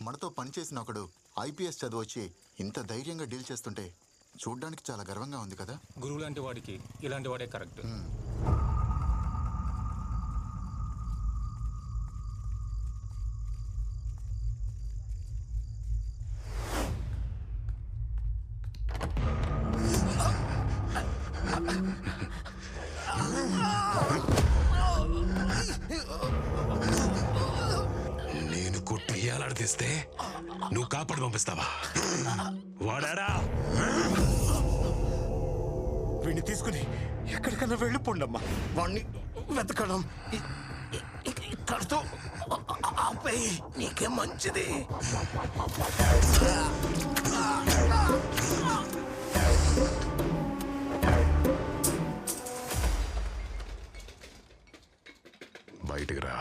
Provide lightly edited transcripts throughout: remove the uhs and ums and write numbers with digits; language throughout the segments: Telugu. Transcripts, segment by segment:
మనతో పనిచేసిన ఒకడు ఐపీఎస్ చదివొచ్చి ఇంత ధైర్యంగా డీల్ చేస్తుంటే చూడ్డానికి చాలా గర్వంగా ఉంది కదా. గురువు లాంటి వాడికి ఇలాంటి వాడే కరెక్ట్. నేను కొట్టి ఏలాడదీస్తే నువ్వు కాపాడు పంపిస్తావా? వాడారా? వీడిని తీసుకుని ఎక్కడికన్నా వెళ్ళిపోండమ్మా. వాణ్ణి వెతకడం ఇక్కడితో ఆపేయి, నీకే మంచిది. బయటికి రా.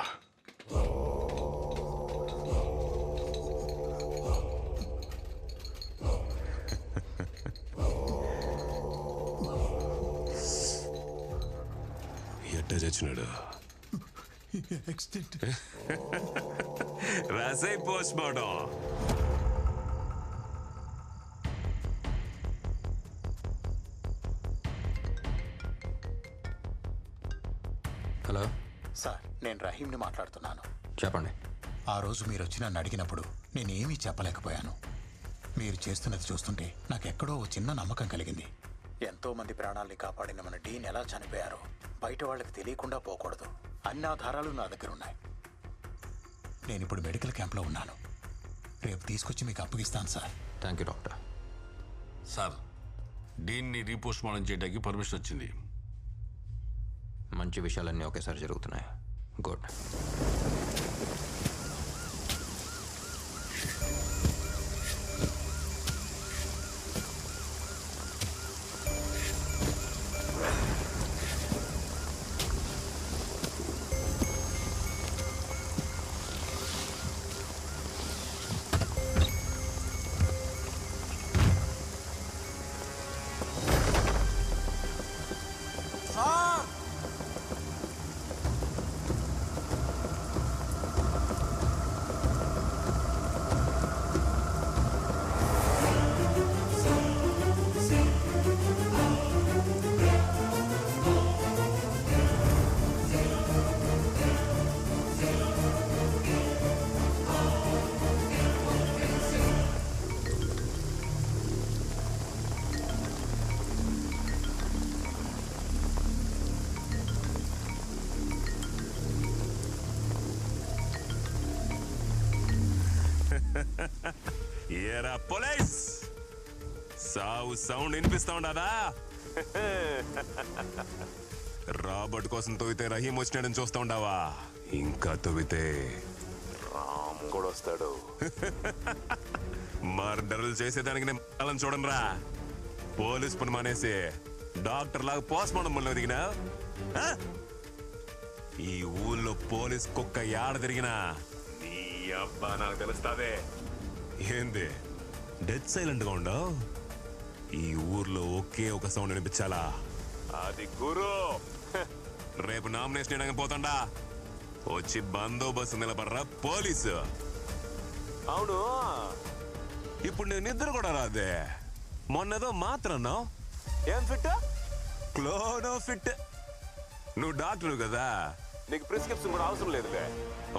ఎట్ట చచ్చినాడు? రాసై పోస్ట్ మార్టం. హలో సార్, నేను రహీంని మాట్లాడుతున్నాను. చెప్పండి. ఆ రోజు మీరు వచ్చి నన్ను అడిగినప్పుడు నేనేమీ చెప్పలేకపోయాను. మీరు చేస్తున్నది చూస్తుంటే నాకెక్కడో ఓ చిన్న నమ్మకం కలిగింది. ఎంతో మంది ప్రాణాల్ని కాపాడిన మన డీన్ ఎలా చనిపోయారో బయట వాళ్ళకి తెలియకుండా పోకూడదు. అన్ని ఆధారాలు నా దగ్గర ఉన్నాయి. నేను ఇప్పుడు మెడికల్ క్యాంప్లో ఉన్నాను. రేపు తీసుకొచ్చి మీకు అప్పగిస్తాను sir. Thank you doctor. Sir, డీన్ని రీపోస్ట్ మార్టం చేయడానికి పర్మిషన్ వచ్చింది. మంచి విషయాలన్నీ ఒకేసారి జరుగుతున్నాయి. గుడ్. ఏరా పోలీస్, సావు సౌండ్ వినిపిస్తా ఉండదా? రాబర్ట్ కోసం తవ్వితే రహీం వచ్చినాడని చూస్తా ఉండవా? ఇంకా తవ్వితే రామ్ కూడా వస్తాడు. మర్డర్లు చేసేదానికి నేను చూడండి రా. పోలీస్ పని మానేసి డాక్టర్ లాగా పోస్ట్ మార్టం పనిలో దిగినా ఈ ఊళ్ళో పోలీస్ కుక్క ఏడ తిరిగినా నీ అబ్బా నాకు తెలుస్తాదే. ఏంది డెత్ సైలెంట్ గా ఉండవు? ఈ ఊర్లో ఒకే ఒక సౌండ్ వినిపించాలా, అది గురు. రేపు నామినేషన్ వేయడానికి పోతాడా, వచ్చి బందోబస్తు నిలబడరా పోలీసు. అవును, ఇప్పుడు నేను నిద్ర కూడా రాదే. మొన్నదో మాత్రం ఏం ఫిట్, క్లోనో ఫిట్. నువ్వు డాక్టర్ కదా, నీకు ప్రిస్క్రిప్షన్ కూడా అవసరం లేదులే.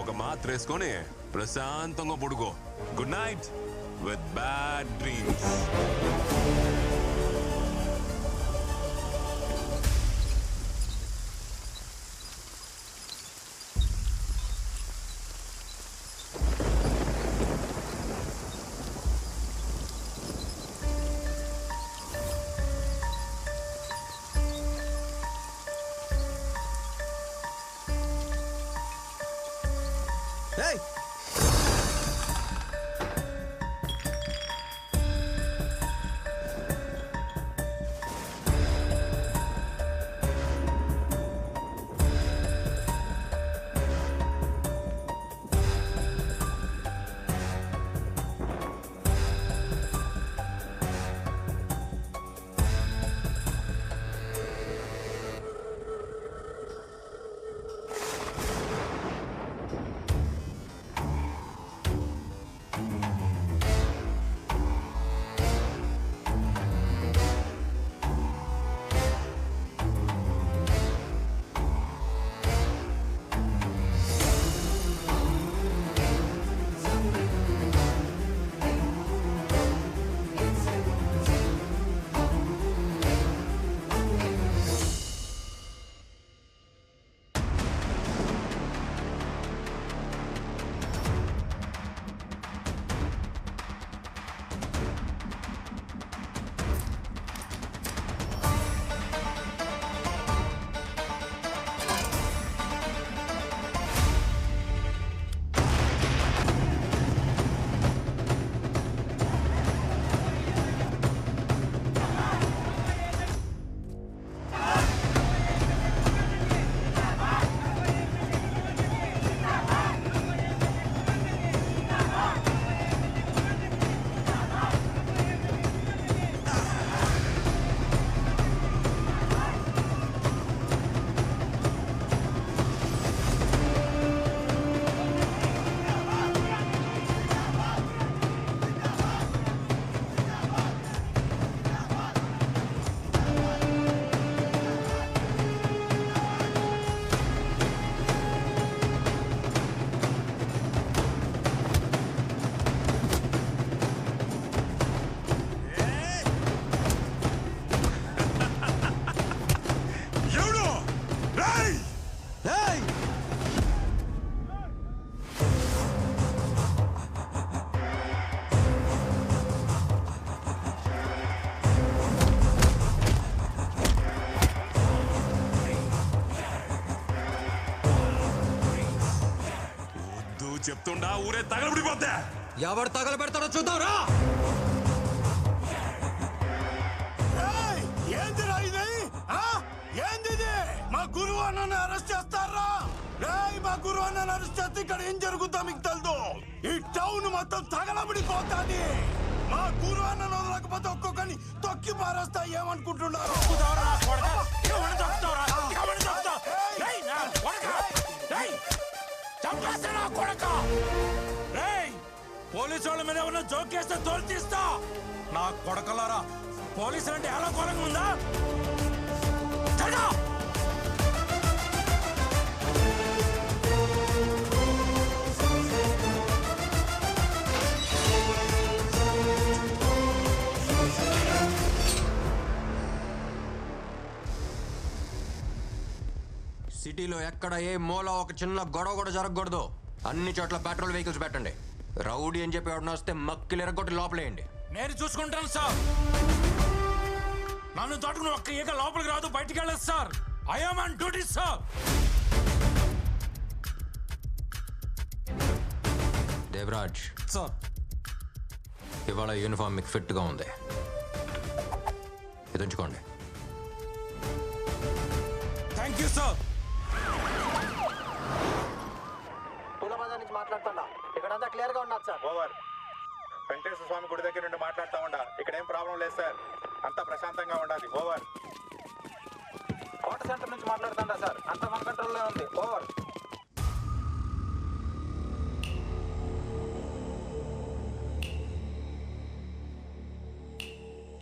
ఒక మాత్ర వేసుకొని ప్రశాంతంగా పడుకో. Good night with bad dreams. Hey! చెప్తుండా ఊరే తగలబడిపోద్దా. ఎవరు తగల పెడతారో చూద్దాంరా. ఏందిరా ఇది? ఏంది? మా గురువు అన్నని అరెస్ట్ చేస్తారా? మా గురువు అన్నని అరెస్ట్ చేస్తే ఇక్కడ ఏం జరుగుతా మీకు తెలుదు. ఈ టౌన్ మొత్తం తగలబడిపోతాది. మా గురువు అన్నను వదలకపోతే ఒక్కొక్కని తొక్కి పారేస్తా. ఏమనుకుంటున్నారు? పోలీసు వాళ్ళ మీద ఏమన్నా జోకేస్తే తోలు తీస్తా. నా కొడకలారా, పోలీసులు అంటే ఎలా ఘోరంగా ఉందా? సిటీలో ఎక్కడ ఏ మూల ఒక చిన్న గొడవ కూడా జరగకూడదు. అన్ని చోట్ల పెట్రోల్ వెహికల్స్ పెట్టండి. రౌడీ అని చెప్పి ఎవడన్నా వస్తే మక్కిలు ఎరగొట్టి లోపలేయండి. నేను చూసుకుంటాను సార్. నన్ను తోటకుని ఒక్క ఈగ లోపలికి రాదు, బయటికి వెళ్ళదు sir. I am on duty sir. Devaraj sir, ఇవాళ యూనిఫామ్ మీకు ఫిట్ గా ఉంది. ఇది ఉంచుకోండి. Thank you sir. పూలబజార్ నుంచి మాట్లాడుతున్నా. ఇక్కడంతా క్లియర్ గా ఉన్నది సార్. ఓవర్. వెంకటేశ్వర స్వామి గుడి దగ్గర నుండి మాట్లాడుతూ ఉండా. ఇక్కడ ఏం ప్రాబ్లం లేదు సార్. అంతా ప్రశాంతంగా ఉండాలి. ఓవర్. కోట సెంటర్ నుంచి మాట్లాడుతుండా సార్. అంతా మన కంట్రోల్లో ఉంది. ఓవర్.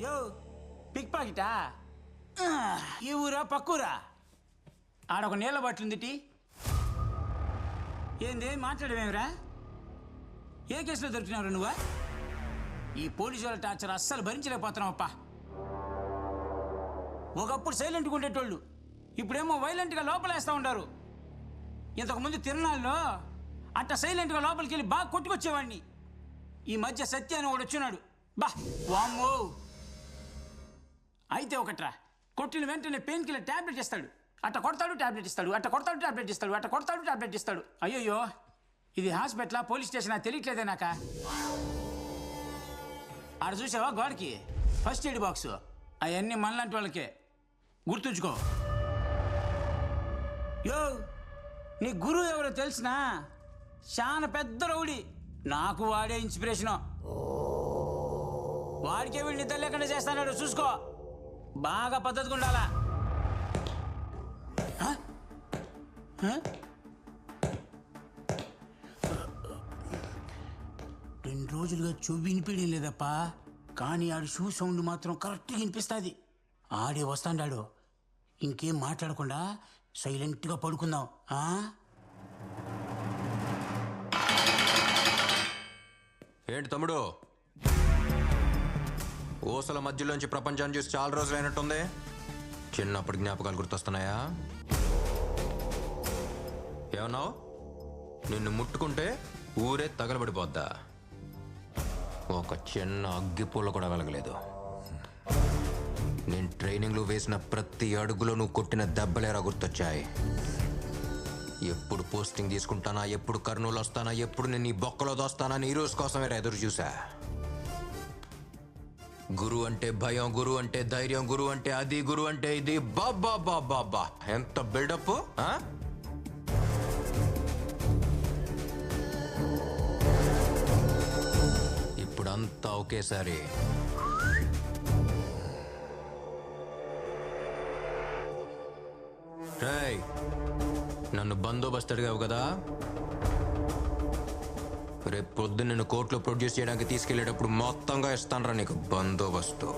యో పిక్ పాకెటా? ఈ ఊరా పక్కూరా? ఆడొక నీళ్ళ బాటిల్ ఏంది మాట్లాడమేమిరా? ఏ కేసులో దొరికినావు నువ్వా? ఈ పోలీసు వాళ్ళ టార్చర్ అస్సలు భరించలేకపోతున్నావప్పా. ఒకప్పుడు సైలెంట్గా ఉండేటోళ్ళు ఇప్పుడేమో వైలెంట్గా లోపలేస్తూ ఉంటారు. ఇంతకుముందు తిరునాళ్ళలో అట్ట సైలెంట్గా లోపలికి వెళ్ళి బాగా కొట్టుకొచ్చేవాడిని. ఈ మధ్య సత్య అని ఒకడు వచ్చినాడు. బా వామ్మో. అయితే ఒకట్రా, కొట్టిన వెంటనే పెయిన్ కిల్లర్ ట్యాబ్లెట్ ఇస్తాడు. అట్ట కొడతాడు ట్యాబ్లెట్ ఇస్తాడు, అట్ట కొడతాడు ట్యాబ్లెట్ ఇస్తాడు, అట్ట కొడతాడు ట్యాబ్లెట్ ఇస్తాడు. అయ్యయ్యో, ఇది హాస్పిటలా పోలీస్ స్టేషనా తెలియట్లేదే నాక. ఆడ చూసావా గోడకి ఫస్ట్ ఎయిడ్ బాక్స్? అవన్నీ మనలాంటి వాళ్ళకే, గుర్తుంచుకో. యో, నీ గురువు ఎవరో తెలిసినా? చాలా పెద్ద రౌడీ. నాకు వాడే ఇన్స్పిరేషను. వాడికే వీళ్ళు నిద్ర లేకుండా చేస్తాడు. చూసుకో, బాగా పద్ధతిగా ఉండాలా. 2 రోజులుగా చెవి వినిపించడం లేదప్పా. కానీ ఆడు షూ సౌండ్ మాత్రం కరెక్ట్గా వినిపిస్తుంది. ఆడే వస్తాడాడు. ఇంకేం మాట్లాడకుండా సైలెంట్గా పడుకుందాం. ఏంటి తమ్ముడు, ఊసల మధ్యలోంచి ప్రపంచాన్ని చూసి చాలా రోజులు అయినట్టుంది. చిన్నప్పటి జ్ఞాపకాలు గుర్తొస్తున్నాయా? ఏమన్నావు? నిన్ను ముట్టుకుంటే ఊరే తగలబడిపోద్దా? ఒక చిన్న అగ్గిపూల కూడా వెలగలేదు. నేను ట్రైనింగ్లో వేసిన ప్రతి అడుగులో నువ్వు కొట్టిన దెబ్బలేరా గుర్తొచ్చాయి. ఎప్పుడు పోస్టింగ్ తీసుకుంటానా, ఎప్పుడు కర్నూలు వస్తానా, ఎప్పుడు నేను ఈ బొక్కలో దోస్తానా అని ఈ రోజు కోసమే ఎదురు చూసా. గురు అంటే భయం, గురు అంటే ధైర్యం, గురు అంటే అది, గురు అంటే ఇది. బాబా బాబా బా, ఎంత బిల్డప్! ఇప్పుడంతా ఒకేసారి రేయ్, నన్ను బందోబస్తు అడిగావు కదా, రేపు పొద్దున్న నిన్ను కోర్టులో ప్రొడ్యూస్ చేయడానికి తీసుకెళ్లేటప్పుడు మొత్తంగా ఇస్తానరా నీకు బందోబస్తు.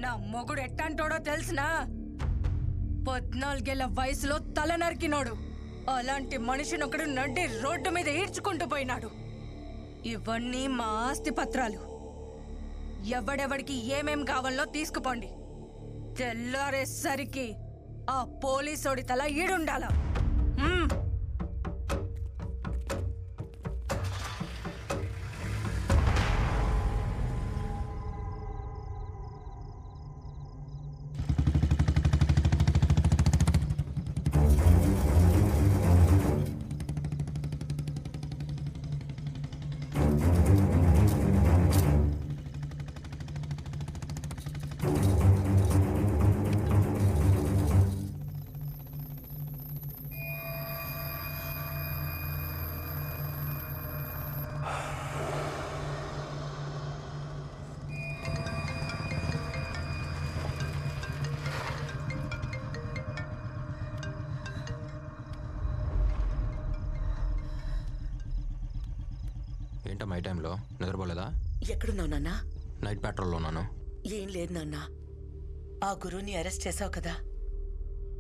నా మొగుడు ఎట్టంటోడో తెలుసునా? 14 ఏళ్ల వయసులో తల నరికినోడు. అలాంటి మనిషిని ఒకడు నడ్డి రోడ్డు మీద ఈడ్చుకుంటూ పోయినాడు. ఇవన్నీ మా ఆస్తి పత్రాలు. ఎవడెవడికి ఏమేం కావాలో తీసుకుపోండి. తెల్లారేసరికి ఆ పోలీసోడి తల ఈడుండాల. ఏంటమ్మా ఈ టైంలో నిద్రపోలేదా? ఎక్కడున్నావు నాన్నా? నైట్ పెట్రోల్లో ఉన్నాను. ఏం లేదు నాన్నా. ఆ గురువుని అరెస్ట్ చేశావు కదా,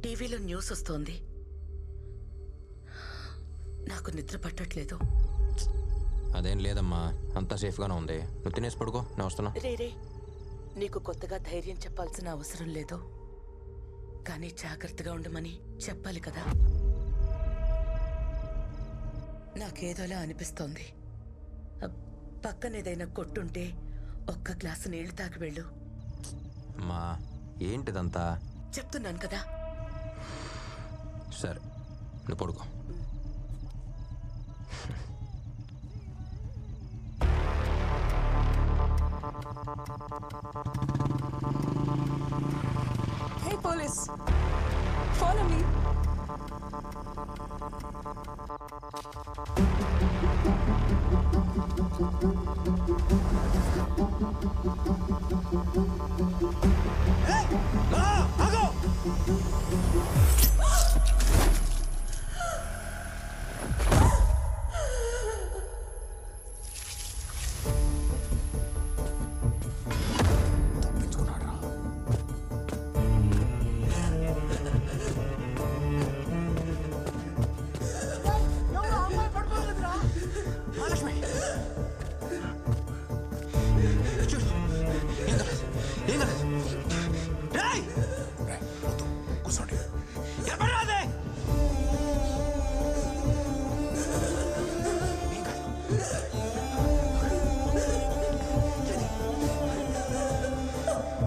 టీవీలో న్యూస్ వస్తోంది. నాకు నిద్ర పట్టట్లేదు. అదేం లేదమ్మా, అంతా సేఫ్గానే ఉంది. నువ్వు తినేసి పడుకో, నేను వస్తున్నా. రే, నీకు కొత్తగా ధైర్యం చెప్పాల్సిన అవసరం లేదు, కానీ జాగ్రత్తగా ఉండమని చెప్పాలి కదా. నాకేదోలా అనిపిస్తోంది. పక్కనేదైనా కొట్టుంటే ఒక్క గ్లాసు నీళ్లు తాగి వెళ్ళు. అమ్మా ఏంటిదంతా? చెప్తున్నాను కదా. సరే నువ్వు పడుకో. Hey police, follow me.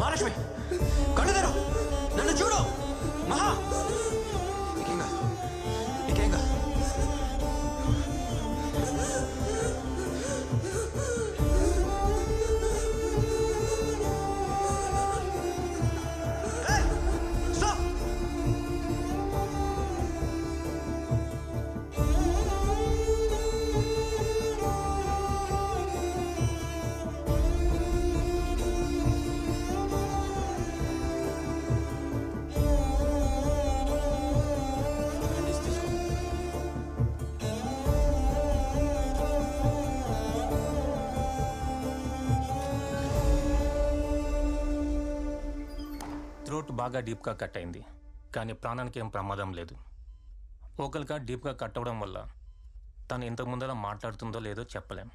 Mahalakshmi కళ్ళు తెరు, నన్ను చూడు. మహా నీకేం కాదు. థ్రోట్ బాగా డీప్గా కట్ అయింది, కానీ ప్రాణానికి ఏం ప్రమాదం లేదు. ఓకల్గా డీప్గా కట్ అవ్వడం వల్ల తను ఇంతకు ముందర మాట్లాడుతుందో లేదో చెప్పలేం.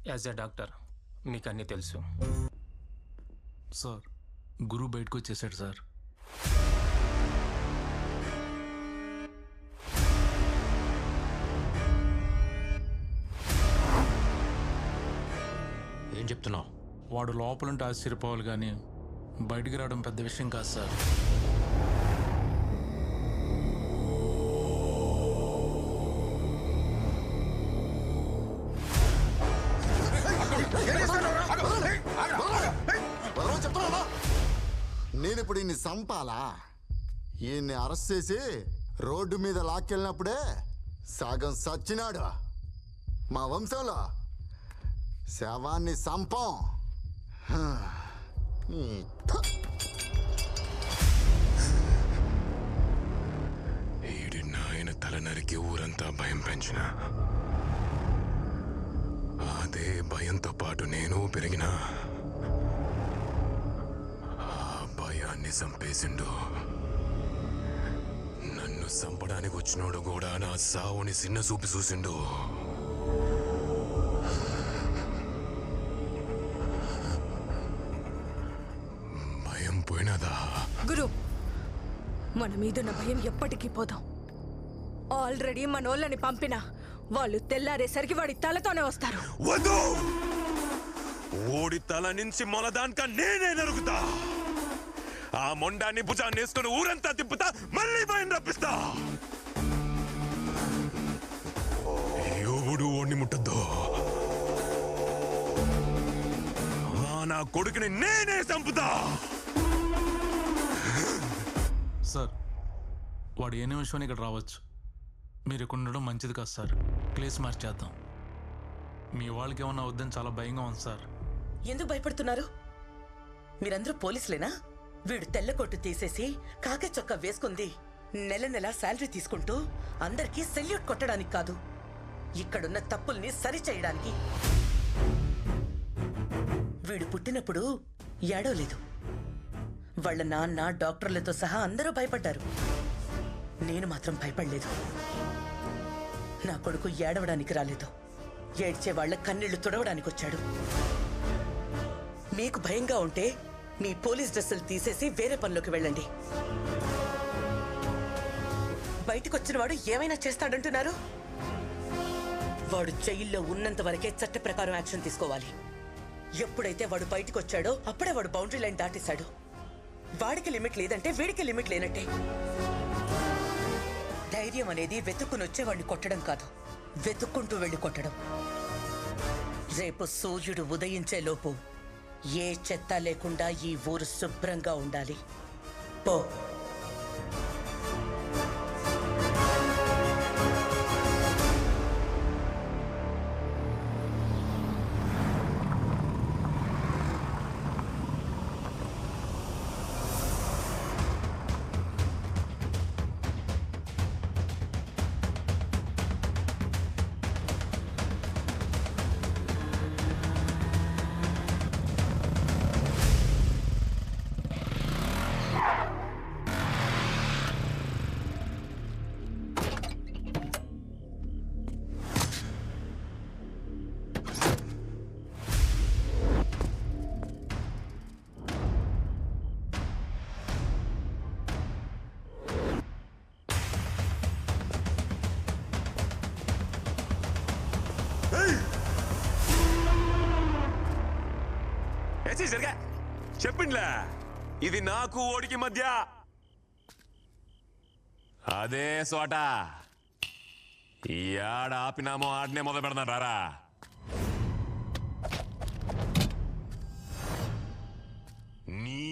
యాజ్ ఎ డాక్టర్ మీకు అన్నీ తెలుసు. సార్, గురువు బయటకు వచ్చేసాడు సార్. ఏం చెప్తున్నావు? వాడు లోపలుంటే ఆశ్చర్యపోవాలి, కానీ బయటికి రావడం పెద్ద విషయం కాదు సార్. నేను ఇప్పుడు ఈయన్ని చంపాలా? ఈయన్ని అరెస్ట్ చేసి రోడ్డు మీద లాక్కెళ్ళినప్పుడే సగం సచ్చినాడు. మా వంశంలో శవాన్ని చంపం. ఈడి నాయన తల నరికి ఊరంతా భయం పెంచిన, అదే భయంతో పాటు నేను పెరిగిన. ఆ భయాన్ని చంపేసిండు. నన్ను చంపడానికి వచ్చినోడు కూడా నా సావుని చిన్న చూపి చూసిండు. భయం పోయినదా? గురు, మన మీదున్న భయం ఎప్పటికీ పోదాం. ఆల్రెడీ మనోళ్ళని పంపినా వాళ్ళు తెల్లారేసరికి వాడి తలతోనే వస్తారు. వద్దు, ఓడి తల నుంచి మొలదానిక నేనే నరుగుతా. ఆ మొండాన్ని భుజాన్ని వేసుకుని ఊరంతా తిప్పుతా, మళ్ళీ భయం రప్పిస్తా. ఎవడు ఓడిని ముట్టద్దు. నా కొడుకుని నేనే చంపుతా. సార్, వాడు ఏ నిమిషం ఇక్కడ రావచ్చు. మీరు ఇక్కడ ఉండడం మంచిది కాదు సార్. ప్లేస్ మార్చేద్దాం. మీ వాళ్ళకి ఏమన్నా వద్దని చాలా భయంగా ఉంది సార్. ఎందుకు భయపడుతున్నారు? మీరందరూ పోలీసులేనా? వీడు తెల్ల కొట్టు తీసేసి కాకి చొక్కా వేసుకుంది నెల నెల శాలరీ తీసుకుంటూ అందరికీ సెల్యూట్ కొట్టడానికి కాదు, ఇక్కడున్న తప్పుల్ని సరిచేయడానికి. వీడు పుట్టినప్పుడు ఏడవలేదు. వాళ్ళ నాన్న, డాక్టర్లతో సహా అందరూ భయపడ్డారు. నేను మాత్రం భయపడలేదు. నా కొడుకు ఏడవడానికి రాలేదు, ఏడ్చే వాళ్ళ కన్నీళ్లు తుడవడానికి వచ్చాడు. మీకు భయంగా ఉంటే మీ పోలీస్ డ్రెస్సులు తీసేసి వేరే పనిలోకి వెళ్ళండి. బయటకొచ్చిన వాడు ఏమైనా చేస్తాడంటున్నారు? వాడు జైల్లో ఉన్నంత వరకే చట్ట ప్రకారం యాక్షన్ తీసుకోవాలి. ఎప్పుడైతే వాడు బయటకు వచ్చాడో అప్పుడే వాడు బౌండరీ లైన్ దాటేశాడు. వాడికి లిమిట్ లేదంటే వీడికి లిమిట్ లేనట్టే. ధైర్యం అనేది వెతుక్కుని వచ్చేవాడిని కొట్టడం కాదు, వెతుక్కుంటూ వెళ్ళి కొట్టడం. రేపు సూర్యుడు ఉదయించే లోపు ఏ చెత్త లేకుండా ఈ ఊరు శుభ్రంగా ఉండాలి. పో. చెప్పిండ్లా, ఇది నాకు ఓడికి మధ్య అదే సోట. ఈ ఆడ ఆపినామో ఆడనే మొదలు పెడతాను. రారా, నీ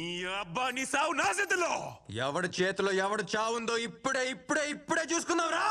అబ్బా నీ సావు నా చేతిలో. ఎవడి చేతిలో ఎవడు చావుందో ఇప్పుడే ఇప్పుడే ఇప్పుడే చూసుకుందాం రా.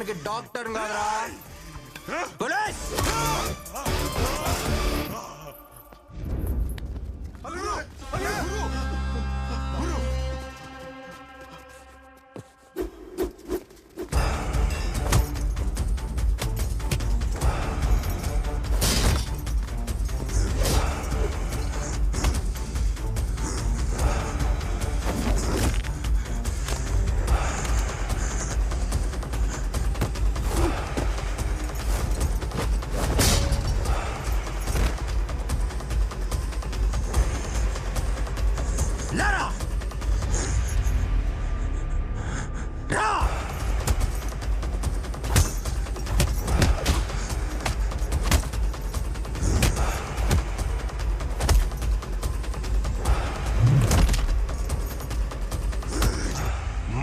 చంపడానికి డాక్టర్ కాదురా. పోలీస్!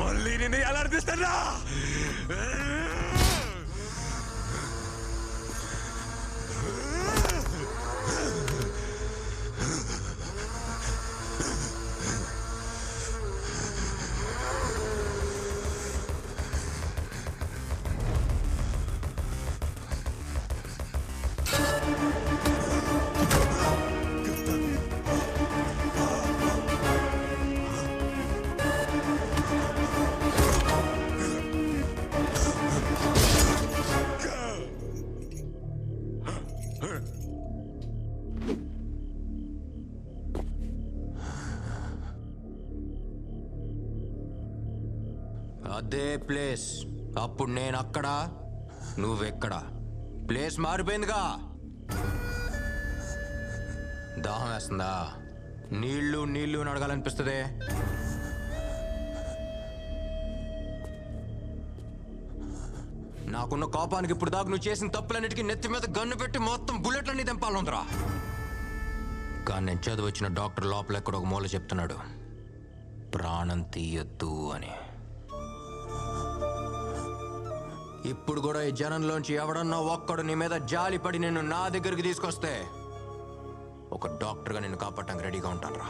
మళ్ళీ నేను ఎలా అర్థిస్తారా? అదే ప్లేస్. అప్పుడు నేను అక్కడ, నువ్వెక్కడ. ప్లేస్ మారిపోయిందిగా. దాహం వేస్తుందా? నీళ్లు నీళ్లు అని అడగాలనిపిస్తుంది. నాకున్న కోపానికి ఇప్పుడు దాకా నువ్వు చేసిన తప్పులన్నిటికీ నెత్తి మీద గన్ను పెట్టి మొత్తం బుల్లెట్లన్నీ తెంపాలందరా. కానీ నేను చదివచ్చిన డాక్టర్ లోపల ఎక్కడ ఒక మూల చెప్తున్నాడు, ప్రాణం తీయొద్దు అని. ఇప్పుడు కూడా ఈ జనంలోంచి ఎవడన్నా ఒక్కడు నీ మీద జాలి పడి నిన్ను నా దగ్గరికి తీసుకొస్తే ఒక డాక్టర్గా నిన్ను కాపాడటానికి రెడీగా ఉంటాను రా.